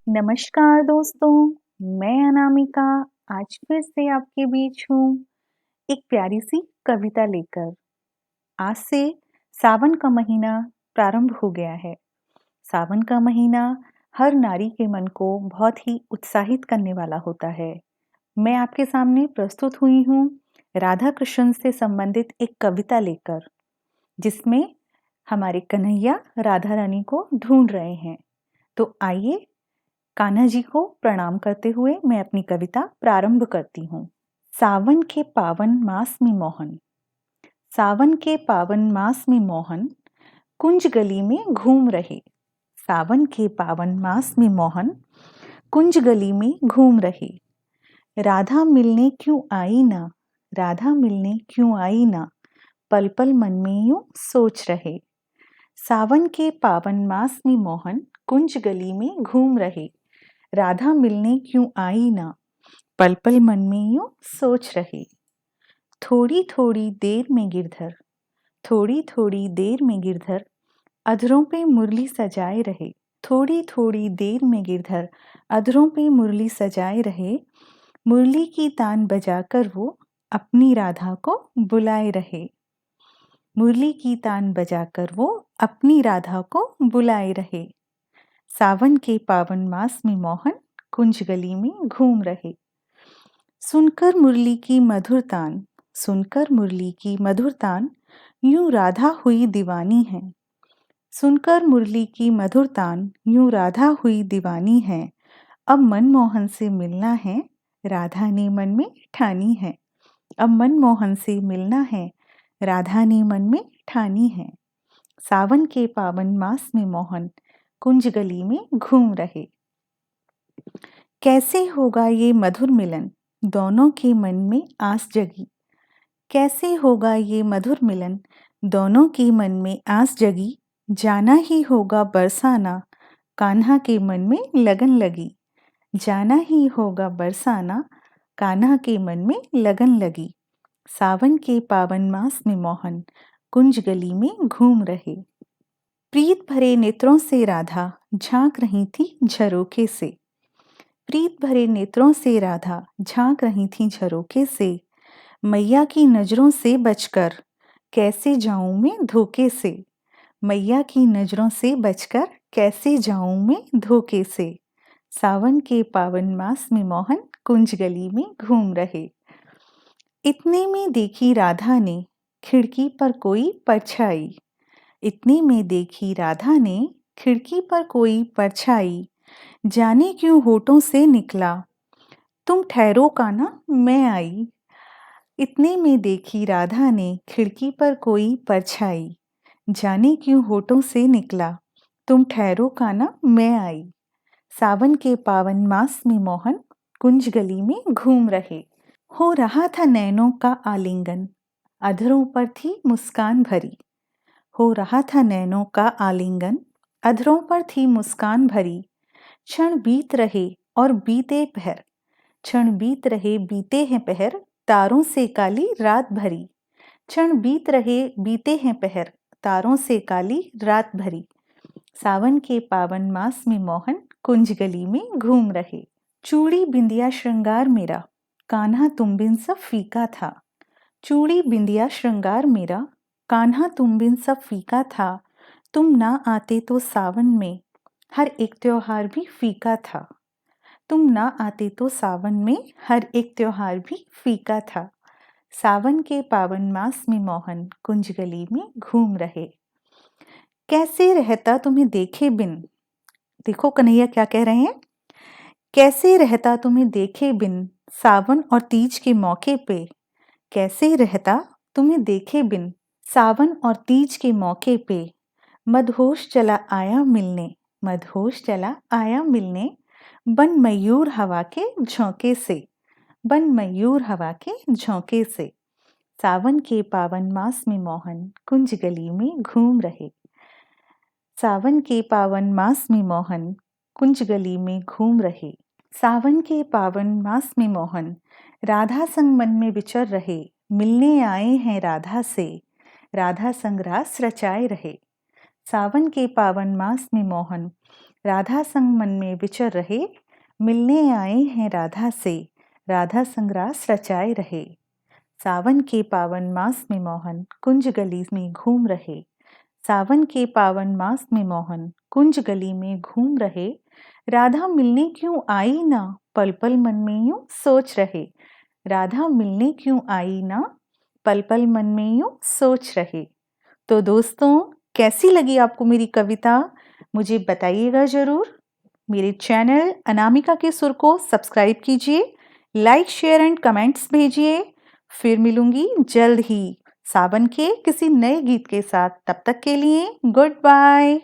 नमस्कार दोस्तों, मैं अनामिका आज फिर से आपके बीच हूँ एक प्यारी सी कविता लेकर। आज से सावन का महीना प्रारंभ हो गया है। सावन का महीना हर नारी के मन को बहुत ही उत्साहित करने वाला होता है। मैं आपके सामने प्रस्तुत हुई हूँ राधा कृष्ण से संबंधित एक कविता लेकर, जिसमें हमारे कन्हैया राधा रानी को ढूंढ रहे हैं। तो आइए कान्हा जी को प्रणाम करते हुए मैं अपनी कविता प्रारंभ करती हूँ। सावन के पावन मास में मोहन, सावन के पावन मास में मोहन कुंज गली में घूम रहे। सावन के पावन मास में मोहन कुंज गली में घूम रहे। राधा मिलने क्यों आई ना, राधा मिलने क्यों आई ना, पल पल मन में यूं सोच रहे। सावन के पावन मास में मोहन कुंज गली में घूम रहे। राधा मिलने क्यों आई ना, पल पल मन में यूं सोच रहे। थोड़ी थोड़ी देर में गिरधर, थोड़ी थोड़ी देर में गिरधर अधरों पे मुरली सजाए रहे। थोड़ी थोड़ी देर में गिरधर अधरों पे मुरली सजाए रहे। मुरली की तान बजाकर वो अपनी राधा को बुलाए रहे। मुरली की तान बजाकर वो अपनी राधा को बुलाए रहे। सावन के पावन मास में मोहन कुंज गली में घूम रहे। सुनकर मुरली की मधुर तान, सुनकर मुरली की मधुर तान यूं राधा हुई दीवानी है। सुनकर मुरली की मधुर तान यूं राधा हुई दीवानी है। अब मनमोहन से मिलना है, राधा ने मन में ठानी है। अब मनमोहन से मिलना है, राधा ने मन में ठानी है। सावन के पावन मास में मोहन कुंज गली में घूम रहे। कैसे होगा ये मधुर मिलन, दोनों के मन में आस जगी। कैसे होगा ये मधुर मिलन, दोनों के मन में आस जगी। जाना ही होगा बरसाना, कान्हा के मन में लगन लगी। जाना ही होगा बरसाना, कान्हा के मन में लगन लगी। सावन के पावन मास में मोहन कुंज गली में घूम रहे। प्रीत भरे नेत्रों से राधा झांक रही थी झरोखे से। प्रीत भरे नेत्रों से राधा झांक रही थी झरोखे से। मैया की नजरों से बचकर कैसे जाऊं मैं धोखे से। मैया की नजरों से बचकर कैसे जाऊं मैं धोखे से। सावन के पावन मास में मोहन कुंज गली में घूम रहे। इतने में देखी राधा ने खिड़की पर कोई परछाई। इतने में देखी राधा ने खिड़की पर कोई परछाई। जाने क्यों होठों से निकला, तुम ठहरो कान्हा मैं आई। इतने में देखी राधा ने खिड़की पर कोई परछाई। जाने क्यों होठों से निकला, तुम ठहरो कान्हा मैं आई। सावन के पावन मास में मोहन कुंज गली में घूम रहे। हो रहा था नैनों का आलिंगन, अधरों पर थी मुस्कान भरी। हो रहा था नैनों का आलिंगन, अधरों पर थी मुस्कान भरी। क्षण बीत रहे और बीते पहर, क्षण बीत रहे बीते हैं पहर, तारों से काली रात भरी। क्षण बीत रहे बीते हैं पहर, तारों से काली रात भरी। सावन के पावन मास में मोहन कुंज गली में घूम रहे। चूड़ी बिंदिया श्रृंगार मेरा, कान्हा तुम बिन सब फीका था। चूड़ी बिंदिया श्रृंगार मेरा, कान्हा तुम बिन सब फीका था। तुम ना आते तो सावन में हर एक त्योहार भी फीका था। तुम ना आते तो सावन में हर एक त्योहार भी फीका था। सावन के पावन मास में मोहन कुंज गली में घूम रहे। कैसे रहता तुम्हें देखे बिन, देखो कन्हैया क्या कह रहे हैं। कैसे रहता तुम्हें देखे बिन, सावन और तीज के मौके पे। कैसे रहता तुम्हें देखे बिन, सावन और तीज के मौके पे। मदहोश चला आया मिलने, मदहोश चला आया मिलने। बन मयूर हवा के झोंके से, बन मयूर हवा के झोंके से। सावन के पावन मास में मोहन कुंज गली में घूम रहे। सावन के पावन मास में मोहन कुंज गली में घूम रहे। सावन के पावन मास में मोहन राधा संग मन में विचर रहे। मिलने आए हैं राधा से, राधा संग रास रचाए रहे। सावन के पावन मास में मोहन राधा संग मन में विचर रहे, मिलने आए हैं राधा से, राधा संग रास रचाए रहे। सावन के पावन मास में मोहन कुंज गली में घूम रहे, सावन के पावन मास में मोहन कुंज गली में घूम रहे। राधा मिलने क्यों आई ना, पल पल मन में यूं सोच रहे, राधा मिलने क्यों आई ना, पल पल मन में यूं सोच रहे। तो दोस्तों, कैसी लगी आपको मेरी कविता? मुझे बताइएगा ज़रूर। मेरे चैनल अनामिका के सुर को सब्सक्राइब कीजिए, लाइक शेयर एंड कमेंट्स भेजिए। फिर मिलूंगी जल्द ही सावन के किसी नए गीत के साथ। तब तक के लिए गुड बाय।